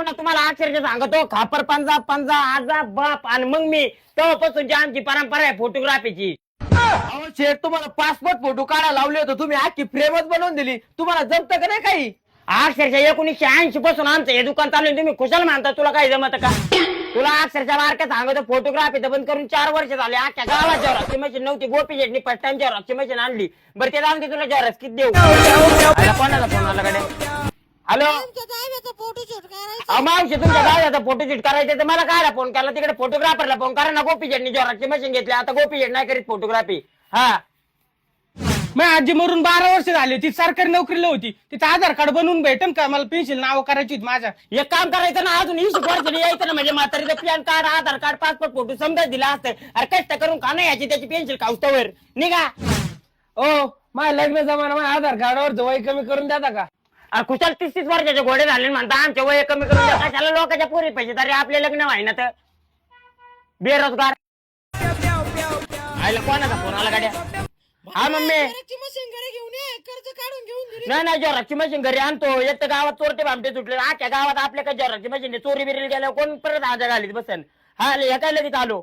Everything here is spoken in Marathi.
ना तुम्हाला अक्षरशः सांगतो खापर पंजा पंजा आजा बाप आणि मग मी तेव्हापासूनची आमची परंपरा आहे फोटोग्राफीची. अहो शेठ, तुम्हाला पासपोर्ट फोटो काढायला लावले होते, तुम्ही आखी फ्रेमच बनवून दिली. तुम्हाला जमतं का नाही काही? अक्षरशः 1980 पासून आमचं हे दुकान चालू आहे. तुम्ही खुशाल मानता तुला काही जमत का? तुला अक्षरशः बारक्या सांगतो फोटोग्राफी बंद करून 4 वर्ष झाले. अख्ख्या गावात जेवराची मशीन नव्हती. गोपी शेटनी फर्स्ट टाइम जेवराची मशीन आणली. बरं ते जाऊन तुला जेवराच किती देऊ? कोणाला फोन आला कडे? हॅलो मावशी, तुमच्या गावाचा फोटोशूट करायचं तर मला काय फोन केला? तिकडे फोटोग्राफरला फोन करा ना. गोपी शेटनी जेवराची मशीन घेतली. आता गोपी शेट नाही करीत फोटोग्राफी. हा मग आजी मरून 12 वर्ष झाली. ती सरकारी नोकरीला होती. तिचं आधार कार्ड बनवून भेटेल का? मला पेन्शन नाव करायची होती माझ्या. एक काम करायचं ना, अजून 20 वर्ष यायचं ना. म्हणजे म्हातारीचं पॅन कार्ड, आधार कार्ड, पासपोर्ट फोटो समजा दिला असतं. अरे कष्ट करून का नाही याची त्याची पेन्शन खाऊस्तवर निघा. ओ माझ्या लग्न जमाना माझ्या आधार कार्डावर वय कमी करून द्या का? अरे कुशाल 30 वर्षाचे घोडे झाले म्हणता आमच्या वय कमी करून द्या. कशाला लोकांच्या पोरी पैसे तरी आपले लग्न व्हायना तर बेरोजगार. आईला कोणाचा फोन आला गाड्या? हा मम्मी. नाही जोराची मशीन घरी आणतो. एक तर गावात चोरटे भामटे सुटले. आख्या गावात आपल्या काय जोराची मशीन चोरी बिरी गेल्यावर कोण परत आजा घालीत बसन. हा काय लगेच आलो.